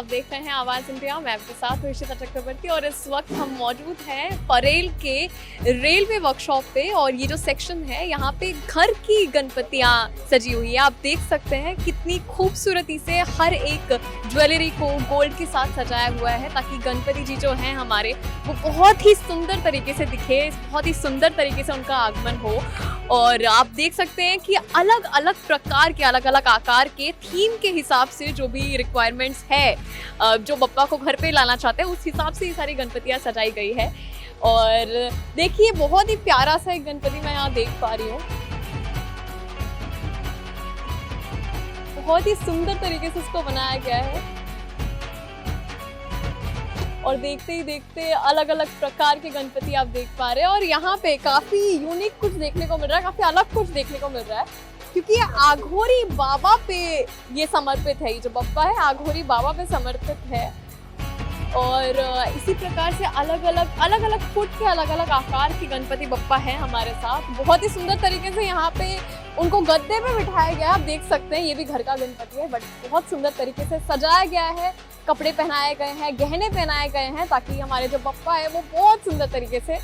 आप देख रहे हैं आवाज़ इंडिया। मैं आपके साथ ऋषिता चक्रवर्ती और इस वक्त हम मौजूद हैं परेल के रेलवे वर्कशॉप पे। और ये जो सेक्शन है यहाँ पे घर की गणपतियाँ सजी हुई है। आप देख सकते हैं कितनी खूबसूरती से हर एक ज्वेलरी को गोल्ड के साथ सजाया हुआ है ताकि गणपति जी जो हैं हमारे वो बहुत ही सुंदर तरीके से दिखे, बहुत ही सुंदर तरीके से उनका आगमन हो। और आप देख सकते हैं कि अलग अलग प्रकार के, अलग अलग आकार के, थीम के हिसाब से जो भी रिक्वायरमेंट्स है, जो बप्पा को घर पे लाना चाहते हैं उस हिसाब से ये सारी गणपतियाँ सजाई गई है। और देखिए बहुत ही प्यारा सा एक गणपति मैं यहाँ देख पा रही हूँ। बहुत ही सुंदर तरीके से इसको बनाया गया है और देखते ही देखते अलग अलग प्रकार के गणपति आप देख पा रहे हैं। और यहाँ पे काफी यूनिक कुछ देखने को मिल रहा है, काफी अलग कुछ देखने को मिल रहा है क्योंकि ये आघोरी बाबा पे ये समर्पित है। ये जो बप्पा है आघोरी बाबा पे समर्पित है। और इसी प्रकार से अलग अलग फुट के अलग अलग आकार के गणपति बप्पा हैं हमारे साथ। बहुत ही सुंदर तरीके से यहाँ पे उनको गद्दे पे बिठाया गया है। आप देख सकते हैं ये भी घर का गणपति है बट बहुत सुंदर तरीके से सजाया गया है। कपड़े पहनाए गए हैं, गहने पहनाए गए हैं ताकि हमारे जो बप्पा है वो बहुत सुंदर तरीके से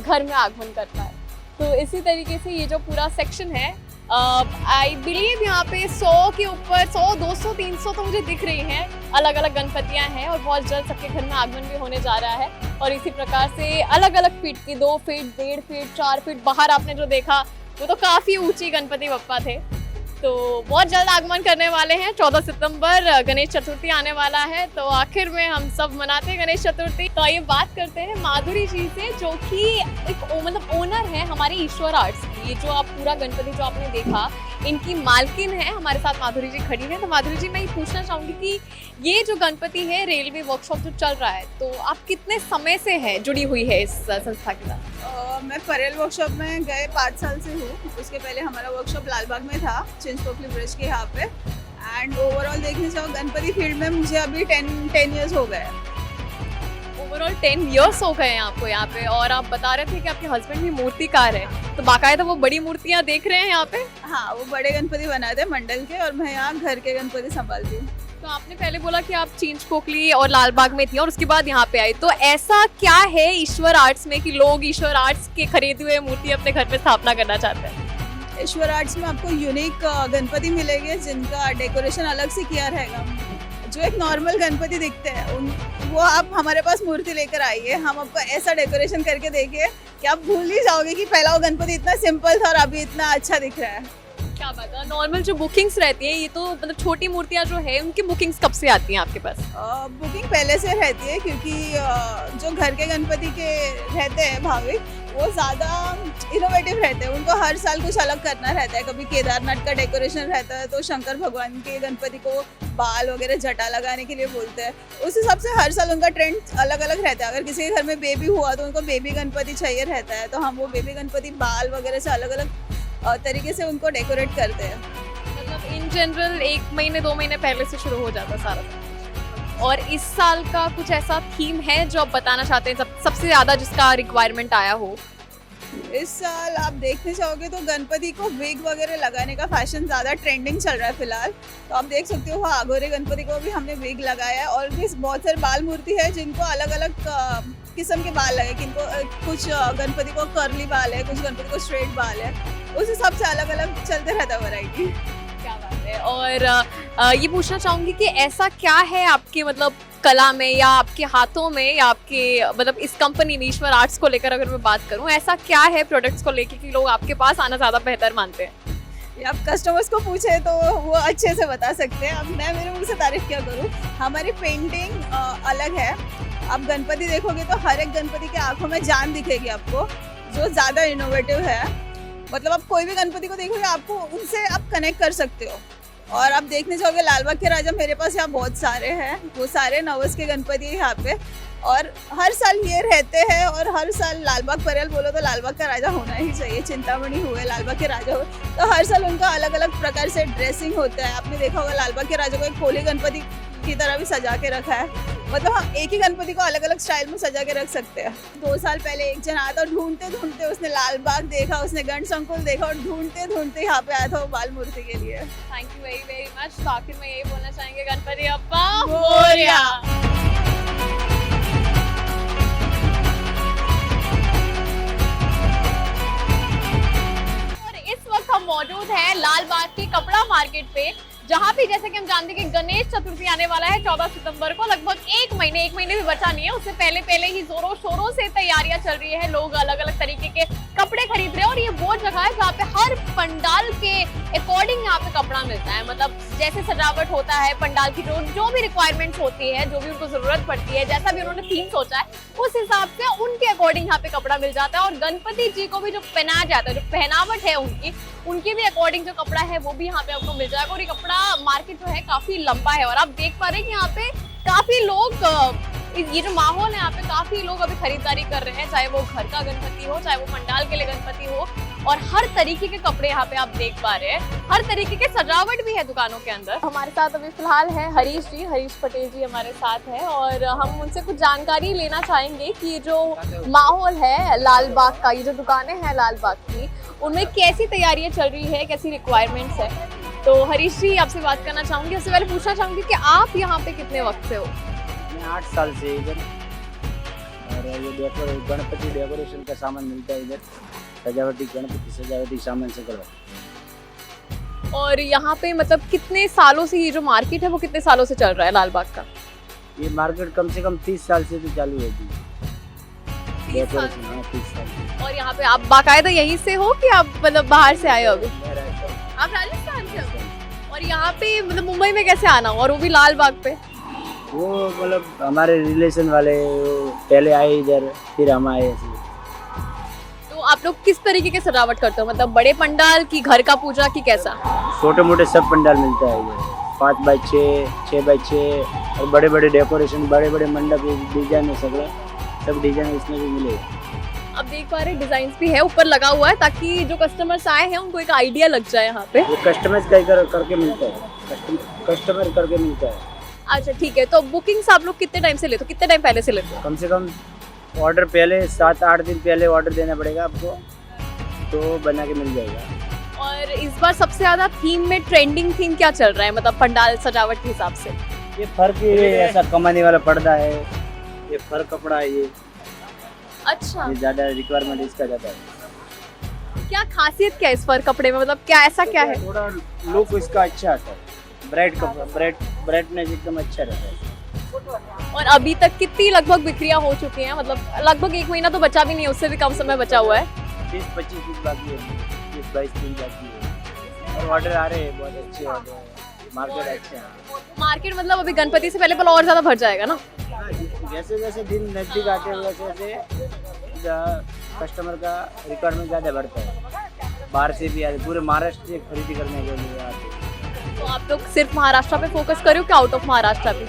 घर में आगमन करता है। तो इसी तरीके से ये जो पूरा सेक्शन है, आई बिलीव यहाँ पे 100 के ऊपर 100, 200, 300 तो मुझे दिख रही हैं अलग अलग गणपतियाँ हैं। और बहुत जल्द सबके घर में आगमन भी होने जा रहा है। और इसी प्रकार से अलग अलग फीट की, 2 फीट, 1.5 फीट, 4 फीट, बाहर आपने जो देखा वो तो काफ़ी ऊंची गणपति बप्पा थे। तो बहुत जल्द आगमन करने वाले हैं। 14 सितंबर गणेश चतुर्थी आने वाला है, तो आखिर में हम सब मनाते हैं गणेश चतुर्थी। तो आइए बात करते हैं माधुरी जी से जो कि एक मतलब ओनर है हमारे ईश्वर आर्ट्स की। ये जो आप पूरा गणपति जो आपने देखा इनकी मालकिन है, हमारे साथ माधुरी जी खड़ी है। तो माधुरी जी मैं ये पूछना चाहूँगी कि ये जो गणपति है रेलवे वर्कशॉप जो चल रहा है, तो आप कितने समय से है जुड़ी हुई है इस संस्था के साथ? मैं परेल वर्कशॉप में गए 5 साल से हूँ। उसके पहले हमारा वर्कशॉप लालबाग में था, चिंचपोकली ब्रिज के यहाँ पे। एंड ओवरऑल देखने जाओ गणपति फील्ड में मुझे अभी 10 इयर्स हो गए। ओवरऑल 10 इयर्स हो गए हैं आपको यहाँ पे। और आप बता रहे थे कि आपके हस्बैंड भी मूर्तिकार है, तो बाकायदा वो बड़ी मूर्तियाँ देख रहे हैं यहाँ पे? हाँ, वो बड़े गणपति बनाते हैं मंडल के और मैं यहाँ घर के गणपति संभालती हूँ। तो आपने पहले बोला कि आप चिंचपोकली और लालबाग में थी और उसके बाद यहाँ पे आई, तो ऐसा क्या है ईश्वर आर्ट्स में कि लोग ईश्वर आर्ट्स के खरीदे हुए मूर्ति अपने घर पे स्थापना करना चाहते हैं? ईश्वर आर्ट्स में आपको यूनिक गणपति मिलेंगे जिनका डेकोरेशन अलग से किया रहेगा। जो एक नॉर्मल गणपति दिखते हैं वो आप हमारे पास मूर्ति लेकर आइए, हम आपको ऐसा डेकोरेशन करके देंगे कि आप भूल ही जाओगे कि पहला वो गणपति इतना सिंपल था और अभी इतना अच्छा दिख रहा है। क्या बात है। नॉर्मल जो बुकिंग्स रहती है, ये तो मतलब छोटी मूर्तियाँ जो है उनकी बुकिंग्स कब से आती हैं आपके पास? बुकिंग पहले से रहती है क्योंकि जो घर के गणपति के रहते हैं भाविक वो ज़्यादा इनोवेटिव रहते हैं। उनको हर साल कुछ अलग करना रहता है। कभी केदारनाथ का डेकोरेशन रहता है तो शंकर भगवान के गणपति को बाल वगैरह जटा लगाने के लिए बोलते हैं। उस हिसाब से हर साल उनका ट्रेंड अलग अलग रहता है। अगर किसी के घर में बेबी हुआ तो उनको बेबी गणपति चाहिए रहता है, तो हम वो बेबी गणपति बाल वगैरह से अलग अलग तरीके से उनको डेकोरेट करते हैं। मतलब इन जनरल 1 महीने 2 महीने पहले से शुरू हो जाता सारा। और इस साल का कुछ ऐसा थीम है जो आप बताना चाहते हैं सबसे ज़्यादा जिसका रिक्वायरमेंट आया हो? इस साल आप देखने चाहोगे तो गणपति को विग वगैरह लगाने का फैशन ज़्यादा ट्रेंडिंग चल रहा है फिलहाल। तो आप देख सकते हो हाँ, आघोरी गणपति को भी हमने विग लगाया है। और भी बहुत सारे बाल मूर्ति है जिनको अलग अलग किस्म के बाल लगे। किनको कुछ गणपति को कर्ली बाल है, कुछ गणपति को स्ट्रेट बाल है, उस हिसाब से अलग अलग चलते रहता है वैरायटी। क्या बात है। और ये पूछना चाहूँगी कि ऐसा क्या है आपके मतलब कला में या आपके हाथों में या आपके मतलब इस कंपनी में ईश्वर आर्ट्स को लेकर अगर मैं बात करूँ, ऐसा क्या है प्रोडक्ट्स को लेकर कि लोग आपके पास आना ज़्यादा बेहतर मानते हैं? ये आप कस्टमर्स को पूछे तो वो अच्छे से बता सकते हैं। अब मैं मेरे मुँह से तारीफ क्या करूँ। हमारी पेंटिंग अलग है। आप गणपति देखोगे तो हर एक गणपति के आंखों में जान दिखेगी आपको, जो ज़्यादा इनोवेटिव है। मतलब आप कोई भी गणपति को देखोगे आपको उनसे आप कनेक्ट कर सकते हो। और आप देखने जाओगे लालबाग के राजा मेरे पास यहाँ बहुत सारे हैं, वो सारे नवस के गणपति है यहाँ पे। और हर साल ये रहते हैं और हर साल लालबाग परेल बोलो तो लालबाग का राजा होना ही चाहिए। चिंतामणि हुए, लालबाग के राजा हुए, तो हर साल उनका अलग अलग प्रकार से ड्रेसिंग होता है। आपने देखा होगा लालबाग के राजा को एक खोली गणपति की तरह भी सजा के रखा है। मतलब हम एक ही गणपति को अलग अलग स्टाइल में सजा के रख सकते हैं। 2 साल पहले एक जन आया था, ढूंढते ढूंढते उसने लाल बाग देखा, उसने गण संकुल देखा और ढूंढते ढूंढते यहाँ पे आया था वो बाल मूर्ति के लिए। Thank you very very much. तो आखिर में यही बोलना चाहेंगे, गणपति अप्पा मोरया। हम मौजूद है लाल बाग के कपड़ा मार्केट पे, जहाँ पे जैसे कि हम जानते हैं कि गणेश चतुर्थी आने वाला है 14 सितंबर को। लगभग एक महीने भी बचा नहीं है, उससे पहले ही जोरों शोरों से तैयारियां चल रही है। लोग अलग अलग तरीके के कपड़े खरीद रहे हैं और ये वो जगह है जहाँ पे हर पंडाल के अकॉर्डिंग यहाँ पे कपड़ा मिलता है। मतलब जैसे सजावट होता है पंडाल की, जो भी रिक्वायरमेंट्स होती है, जो भी उनको जरूरत पड़ती है, जैसा भी उन्होंने थीम सोचा है, उस हिसाब से उनके अकॉर्डिंग यहाँ पे कपड़ा मिल जाता है। और गणपति जी को भी जो पहनाया जाता है, जो पहनावट है उनकी भी अकॉर्डिंग जो कपड़ा है वो भी यहाँ पे आपको मिल जाएगा। और ये कपड़ा मार्केट जो है काफी लंबा है और आप देख पा रहे हैं कि यहाँ पे काफी लोग, ये जो माहौल है यहाँ पे काफी लोग अभी खरीदारी कर रहे हैं, चाहे वो घर का गणपति हो, चाहे वो पंडाल के लिए गणपति हो। और हर तरीके के कपड़े यहाँ पे आप देख पा रहे हैं, हर तरीके के सजावट भी है दुकानों के अंदर। हमारे साथ अभी फिलहाल है हरीश पटेल जी हमारे साथ है और हम उनसे कुछ जानकारी लेना चाहेंगे कि जो माहौल है लाल बाग का, ये जो दुकानें हैं लाल बाग की, उनमें कैसी तैयारियां चल रही है, कैसी रिक्वायरमेंट्स है। तो हरीश जी आपसे बात करना चाहूंगी। उससे पहले पूछना चाहूंगी कि आप यहाँ पे कितने वक्त से हो? मैं 8 साल से इधर, और ये गणपति डेकोरेशन का सामान मिलता है इधर, गणपति सजावटी सामान से करवा। और यहाँ पे मतलब कितने सालों से ये जो मार्केट है वो कितने सालों से चल रहा है लाल बाग का? ये मार्केट कम से कम 30 साल से तो चालू होती है। 30 साल। 30 साल। और यहाँ पे आप बाकायदा यहीं से हो कि आप मतलब बाहर से आए हो अभी? आप राजस्थान से हो? और यहाँ पे मतलब मुंबई में कैसे आना और वो भी लाल बाग पे? वो मतलब हमारे रिलेशन वाले पहले आए इधर, फिर हम आए ऐसे। तो आप लोग किस तरीके के सजावट करते हो? मतलब बड़े पंडाल की, घर का पूजा की, कैसा? छोटे मोटे सब पंडाल मिलता है इधर, 5x6, 6x6 और बड़े बड़े डेकोरेशन, बड़े बड़े मंडप, डिजाइन सब डिजाइन इसमें भी मिलेगा। अब देख पा रहे डिजाइन भी है ऊपर लगा हुआ है, ताकि जो कस्टमर्स आए हैं उनको एक आइडिया लग जाए यहाँ पे। वो कस्टमर्स करके मिलता है, कस्टमर करके मिलता है। अच्छा ठीक है। तो बुकिंग्स आप लोग कितने टाइम से लेते हो, कितने टाइम पहले से लेते हो? कम से कम ऑर्डर पहले 7-8 दिन पहले ऑर्डर देना पड़ेगा आपको, तो बना के मिल जाएगा। और इस बार सबसे ज्यादा थीम में ट्रेंडिंग थीम क्या चल रहा है, मतलब पंडाल सजावट के हिसाब से? ये फर ऐसा कमाने वाला पर्दा है, ये फर कपड़ा है, ये अच्छा, ये ज्यादा रिक्वायरमेंट इसका ज्यादा है। क्या खासियत क्या है इस फर कपड़े में, मतलब क्या ऐसा क्या है? थोड़ा लुक इसका अच्छा आता है, ब्राइटनेस एकदम अच्छा रहता है। और अभी तक कितनी लगभग बिक्रियां हो चुकी हैं? मतलब लगभग 1 महीना तो बचा भी नहीं है, उससे भी कम समय बचा हुआ है। 20-25 दिन बाकी है, 20-22 दिन बाकी है और ऑर्डर आ रहे हैं, बहुत अच्छे ऑर्डर है, मार्केट अच्छा है। मार्केट मतलब अभी गणपति से पहले और ज्यादा भर जाएगा ना? जैसे जैसे दिन नजदीक आते हैं वैसे वैसे कस्टमर का रिक्वायरमेंट ज़्यादा बढ़ता है। बाहर से भी आते, पूरे महाराष्ट्र से खरीदी करने के लिए आते हैं। तो आप लोग सिर्फ महाराष्ट्र पे फोकस करो कि आउट ऑफ महाराष्ट्र भी?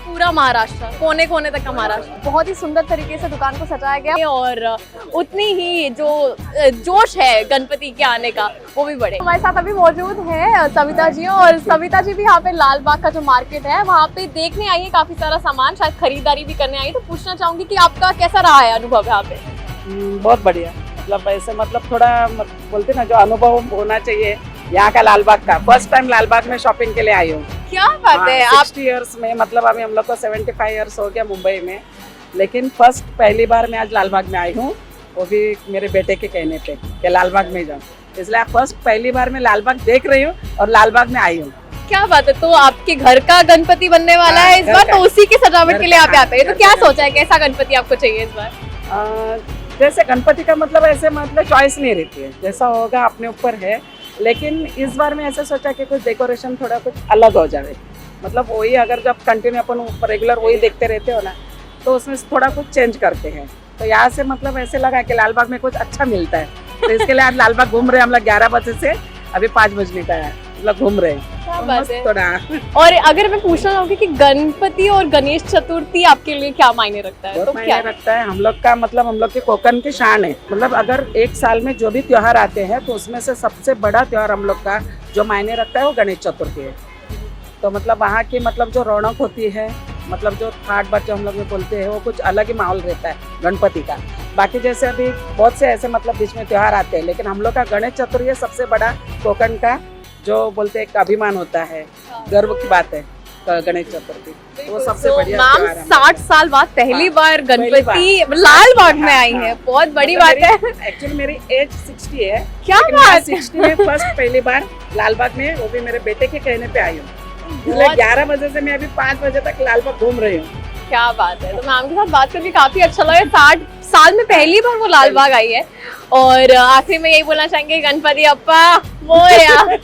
पूरा महाराष्ट्र, कोने कोने तक का महाराष्ट्र। बहुत ही सुंदर तरीके से दुकान को सजाया गया है और उतनी ही जो जोश है गणपति के आने का वो भी बढ़े। हमारे साथ अभी मौजूद है सविता जी, और सविता जी भी यहाँ पे लाल बाग का जो मार्केट है वहाँ पे देखने आई है, काफी सारा सामान, शायद खरीदारी भी करने आई है। तो पूछना चाहूंगी कि आपका कैसा रहा है अनुभव यहाँ पे? बहुत बढ़िया, मतलब ऐसे मतलब थोड़ा बोलते ना जो अनुभव होना चाहिए यहाँ का लाल बाग का। फर्स्ट टाइम लाल बाग में शॉपिंग के लिए आई हूँ। क्या बात है। 60 इयर्स में, मतलब अभी हम लोग को 75 इयर्स हो गया मुंबई में, लेकिन पहली बार मैं आज लाल बाग में आई हूँ, वो भी मेरे बेटे के कहने पे कि लाल बाग में जाऊँ, इसलिए पहली बार मैं लाल बाग देख रही हूँ और लाल बाग में आई हूँ। क्या बात है। तो आपके घर का गणपति बनने वाला है इस बार, तो उसी की सजावट के लिए आप आते हैं। तो क्या सोचा है, कैसा गणपति आपको चाहिए इस बार? जैसे गणपति का मतलब ऐसे मतलब चॉइस नहीं रहती है, जैसा होगा अपने ऊपर है, लेकिन इस बार मैं ऐसा सोचा कि कुछ डेकोरेशन थोड़ा कुछ अलग हो जाए। मतलब वही अगर जब कंटिन्यू अपन रेगुलर वही देखते रहते हो ना, तो उसमें थोड़ा कुछ चेंज करते हैं। तो यहाँ से मतलब ऐसे लगा कि लाल बाग में कुछ अच्छा मिलता है, तो इसके लिए आज लाल बाग घूम रहे हैं हम लोग। 11 बजे से अभी 5 बजने का है, मतलब घूम रहे हैं। क्या बात है। थोड़ा और अगर मैं पूछना चाहूँगी कि गणपति और गणेश चतुर्थी आपके लिए क्या मायने रखता है? तो क्या रखता है हम लोग का, मतलब हम लोग के कोकण की शान है। मतलब अगर एक साल में जो भी त्योहार आते हैं तो उसमें से सबसे बड़ा त्योहार हम लोग का जो मायने रखता है वो गणेश चतुर्थी है। तो मतलब वहाँ की मतलब जो रौनक होती है, मतलब जो ठाट बाट जो हम लोग में बोलते हैं, वो कुछ अलग ही माहौल रहता है गणपति का। बाकी जैसे अभी बहुत से ऐसे मतलब बीच में त्योहार आते हैं, लेकिन हम लोग का गणेश चतुर्थी सबसे बड़ा कोकण का जो बोलते हैं एक अभिमान होता है, गर्व की बात है गणेश चतुर्थी, वो सबसे बढ़िया मैम त्योहार है। 60 साल बाद पहली हाँ, बार पहली गणपति लाल बाग में आई है, बहुत बड़ी बात है। एक्चुअली मेरी एज 60 है, क्या लेकिन बात मैं है? 60 में फर्स्ट पहली बार लालबाग में, वो भी मेरे बेटे के कहने पे आई हूँ। इसलिए बहुत 11 बजे से मैं अभी 5 बजे तक लालबाग घूम रही हूँ। क्या बात है। तो मैम के साथ बात करके काफी अच्छा लगा। 60 साल में पहली बार वो लाल बाग आई है। और आखिरी में यही बोलना चाहेंगे, गणपति अप्पा मोरया।